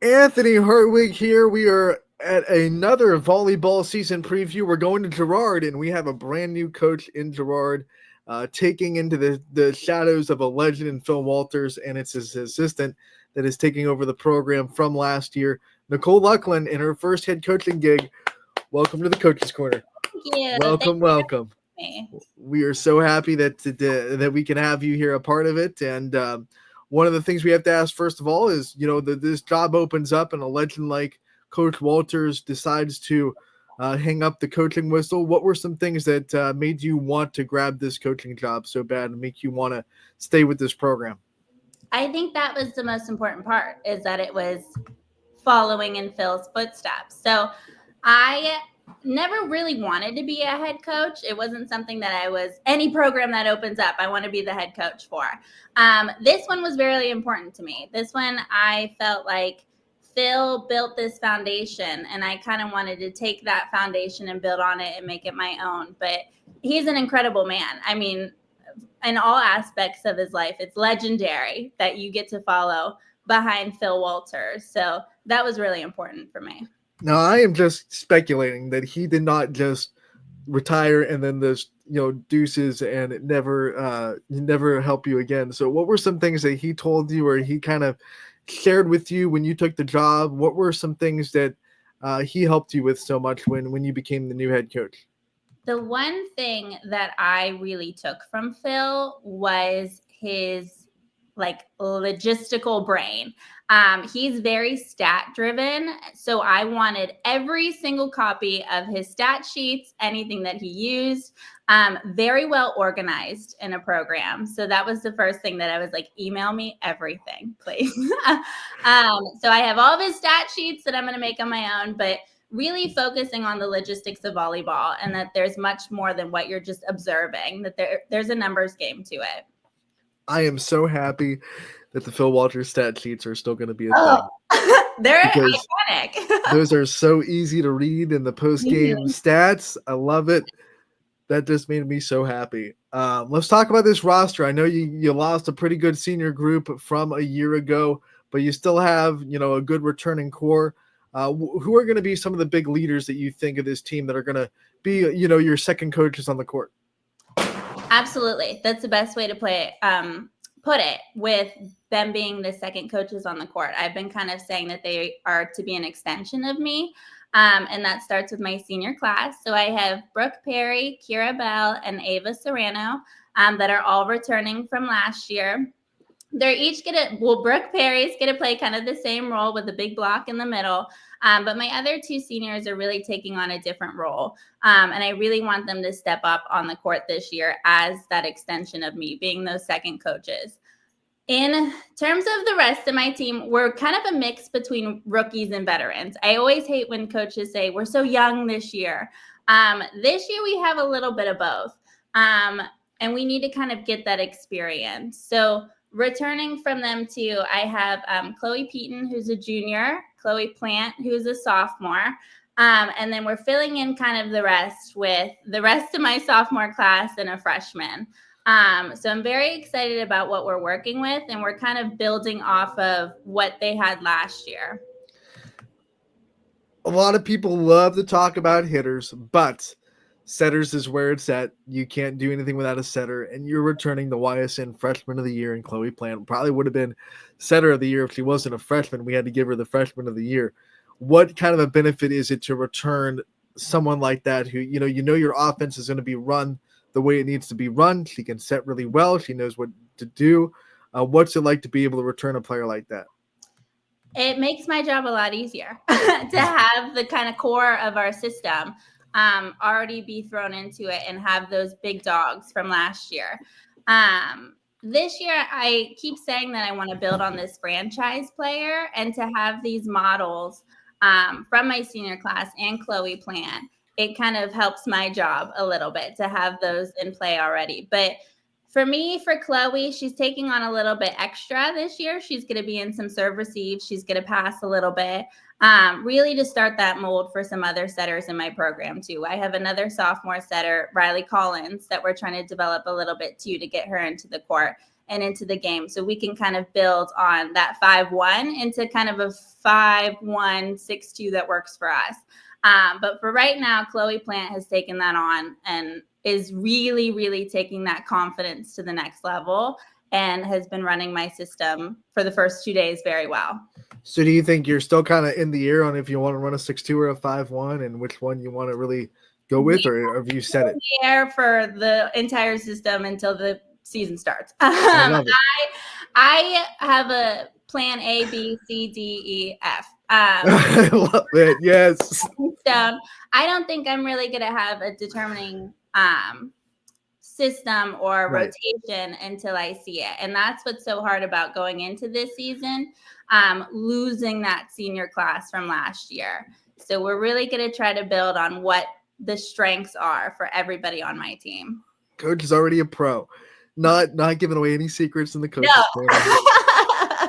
Anthony Hartwig here. We are at another volleyball season preview. We're going to Girard, and we have a brand new coach in Girard, taking into the shadows of a legend in Phil Walters, and it's his assistant that is taking over the program from last year, Nicole Luklan, in her first head coaching gig. Welcome to the Coaches Corner. Thank you. Thank Welcome, welcome. me. We are so happy that we can have you here a part of it. And one of the things we have to ask first of all is, that this job opens up and a legend like Coach Walters decides to hang up the coaching whistle. What were some things that made you want to grab this coaching job so bad and make you want to stay with this program? I think that was the most important part, is that it was following in Phil's footsteps. So I never really wanted to be a head coach. It wasn't something that any program that opens up, I want to be the head coach for. This one was very important to me. This one, I felt like Phil built this foundation, and I kind of wanted to take that foundation and build on it and make it my own. But he's an incredible man. I mean, in all aspects of his life, it's legendary that you get to follow behind Phil Walters. So that was really important for me. Now, I am just speculating that he did not just retire and then this deuces and it never help you again. So what were some things that he told you or he kind of shared with you when you took the job? What were some things that he helped you with so much when you became the new head coach? The one thing that I really took from Phil was his logistical brain. He's very stat driven. So I wanted every single copy of his stat sheets, anything that he used, very well organized in a program. So that was the first thing that I was like, email me everything, please. So I have all of his stat sheets that I'm going to make on my own, but really focusing on the logistics of volleyball and that there's much more than what you're just observing, that there's a numbers game to it. I am so happy that the Phil Walters stat sheets are still going to be a thing. They're iconic. Those are so easy to read in the post-game stats. I love it. That just made me so happy. Let's talk about this roster. I know you lost a pretty good senior group from a year ago, but you still have a good returning core. Who are going to be some of the big leaders that you think of this team that are going to be your second coaches on the court? Absolutely. That's the best way to put it, with them being the second coaches on the court. I've been kind of saying that they are to be an extension of me. And that starts with my senior class. So I have Brooke Perry, Kira Bell, and Ava Serrano that are all returning from last year. They're each Brooke Perry's going to play kind of the same role with the big block in the middle. But my other two seniors are really taking on a different role. And I really want them to step up on the court this year as that extension of me, being those second coaches. In terms of the rest of my team, we're kind of a mix between rookies and veterans. I always hate when coaches say, we're so young this year. This year, we have a little bit of both. And we need to kind of get that experience. So returning from them too, I have Chloe Peaton, who's a junior, Chloe Plant, who's a sophomore. And then we're filling in kind of the rest with the rest of my sophomore class and a freshman. So I'm very excited about what we're working with, and we're kind of building off of what they had last year. A lot of people love to talk about hitters, but setters is where it's at. You can't do anything without a setter, and you're returning the YSN Freshman of the Year, and Chloe Plant probably would have been setter of the year if she wasn't a freshman. We had to give her the Freshman of the Year. What kind of a benefit is it to return someone like that who, your offense is going to be run the way it needs to be run? She can set really well. She knows what to do. What's it like to be able to return a player like that? It makes my job a lot easier to have the kind of core of our system already be thrown into it and have those big dogs from last year. This year, I keep saying that I want to build on this franchise player and to have these models from my senior class and Chloe Plant. It kind of helps my job a little bit to have those in play already. But for me, for Chloe, she's taking on a little bit extra this year. She's going to be in some serve receive. She's going to pass a little bit, really to start that mold for some other setters in my program too. I have another sophomore setter, Riley Collins, that we're trying to develop a little bit too to get her into the court and into the game. So we can kind of build on that 5-1 into kind of a 5-1, 6-2 that works for us. But for right now, Chloe Plant has taken that on and is really, really taking that confidence to the next level and has been running my system for the first 2 days very well. So do you think you're still kind of in the air on if you want to run a 6-2 or a 5-1 and which one you want to really go with, or have you set it? In the air for the entire system until the season starts. I love it. I have a plan A, B, C, D, E, F. I love it. Yes. So I don't think I'm really going to have a determining system or Right. rotation until I see it. And that's what's so hard about going into this season, losing that senior class from last year. So we're really going to try to build on what the strengths are for everybody on my team. Coach is already a pro. Not giving away any secrets in the coach's corner.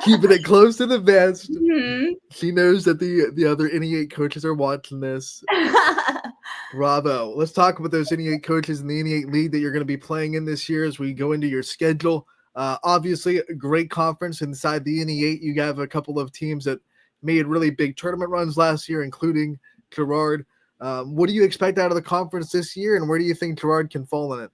Keeping it close to the vest. Mm-hmm. She knows that the other NE8 coaches are watching this. Bravo. Let's talk about those NE8 coaches in the NE8 league that you're going to be playing in this year as we go into your schedule. Obviously, a great conference inside the NE8. You have a couple of teams that made really big tournament runs last year, including Girard. What do you expect out of the conference this year, and where do you think Girard can fall in it?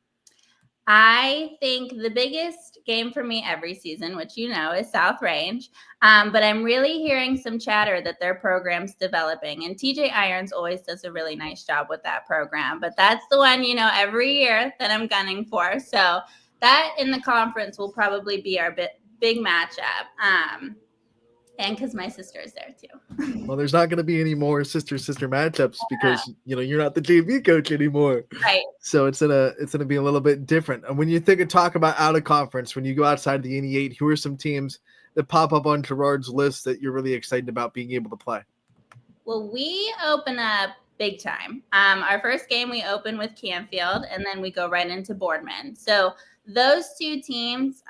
I think the biggest game for me every season, which you know, is South Range. But I'm really hearing some chatter that their program's developing. And TJ Irons always does a really nice job with that program. But that's the one, you know, every year that I'm gunning for. So that in the conference will probably be our big matchup. And because my sister is there too. Well, there's not going to be any more sister matchups because you know you're not the JV coach anymore. Right. So it's gonna be a little bit different. And when you talk about out of conference, when you go outside the NE8, who are some teams that pop up on Girard's list that you're really excited about being able to play? Well, we open up big time. Our first game we open with Canfield, and then we go right into Boardman. So those two teams.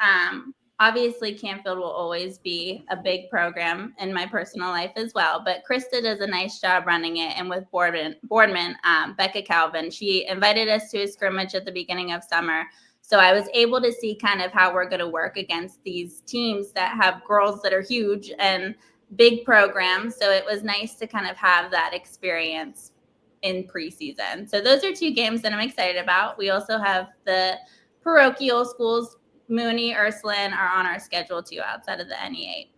Obviously, Canfield will always be a big program in my personal life as well. But Krista does a nice job running it. And with Boardman, Becca Calvin, she invited us to a scrimmage at the beginning of summer. So I was able to see kind of how we're going to work against these teams that have girls that are huge and big programs. So it was nice to kind of have that experience in preseason. So those are two games that I'm excited about. We also have the parochial schools. Mooney, Ursuline are on our schedule too outside of the NE8.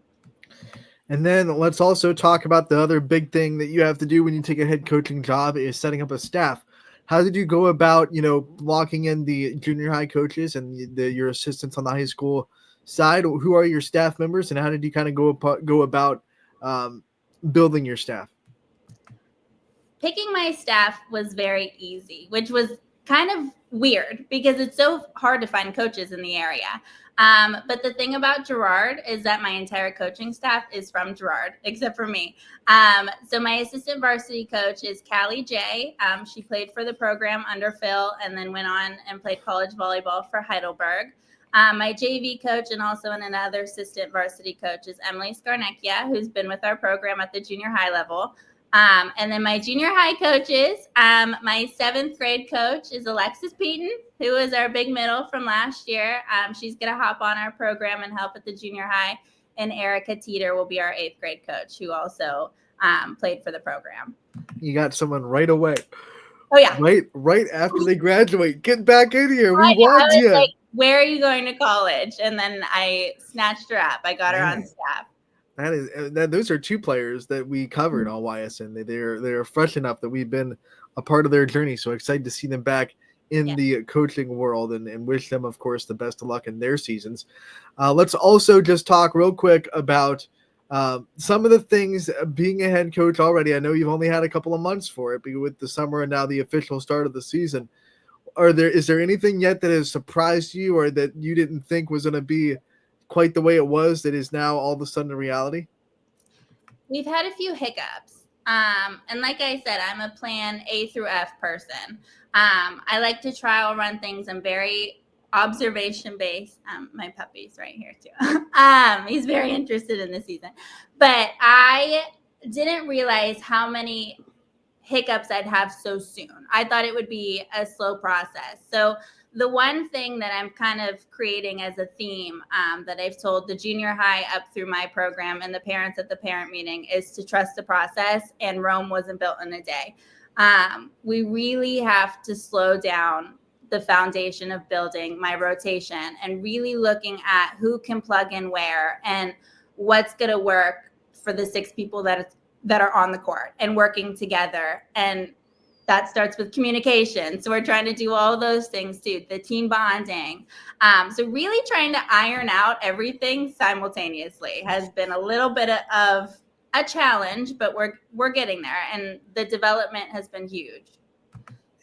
And then let's also talk about the other big thing that you have to do when you take a head coaching job is setting up a staff. How did you go about, locking in the junior high coaches and your assistants on the high school side? Who are your staff members, and how did you kind of go about building your staff? Picking my staff was very easy, which was kind of weird because it's so hard to find coaches in the area. But the thing about Girard is that my entire coaching staff is from Girard, except for me. So my assistant varsity coach is Callie J. She played for the program under Phil and then went on and played college volleyball for Heidelberg. My JV coach and also another assistant varsity coach is Emily Scarnecchia, who's been with our program at the junior high level. And then my junior high coaches, my 7th grade coach is Alexis Peaton, who is our big middle from last year. She's going to hop on our program and help at the junior high. And Erica Teeter will be our 8th grade coach, who also played for the program. You got someone right away. Oh, yeah. Right after they graduate. Get back in here. We want you. Like, where are you going to college? And then I snatched her up. I got her on staff. Those are two players that we covered on YSN. They're fresh enough that we've been a part of their journey. So excited to see them back in the coaching world and wish them, of course, the best of luck in their seasons. Let's also just talk real quick about some of the things being a head coach already. I know you've only had a couple of months for it, but with the summer and now the official start of the season, is there anything yet that has surprised you or that you didn't think was going to be quite the way it was that is now all of a sudden a reality? We've had a few hiccups. And like I said, I'm a plan A through F person. I like to trial run things. I'm very observation based. My puppy's right here too. He's very interested in the season. But I didn't realize how many hiccups I'd have so soon. I thought it would be a slow process. So the one thing that I'm kind of creating as a theme that I've told the junior high up through my program and the parents at the parent meeting is to trust the process, and Rome wasn't built in a day. We really have to slow down the foundation of building my rotation and really looking at who can plug in where and what's going to work for the 6 people that are on the court and working together. And that starts with communication. So we're trying to do all those things too, the team bonding. So really trying to iron out everything simultaneously has been a little bit of a challenge, but we're getting there, and the development has been huge.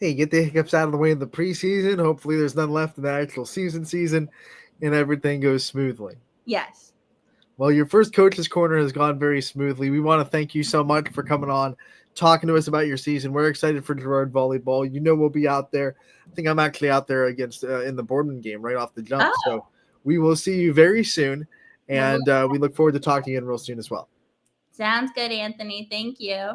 Hey, get the hiccups out of the way in the preseason. Hopefully there's none left in the actual season, and everything goes smoothly. Yes. Well, your first Coach's Corner has gone very smoothly. We want to thank you so much for coming on, talking to us about your season. We're excited for Girard Volleyball. You know we'll be out there. I think I'm actually out there against in the Boardman game right off the jump. Oh. So we will see you very soon, and we look forward to talking to you again real soon as well. Sounds good, Anthony. Thank you.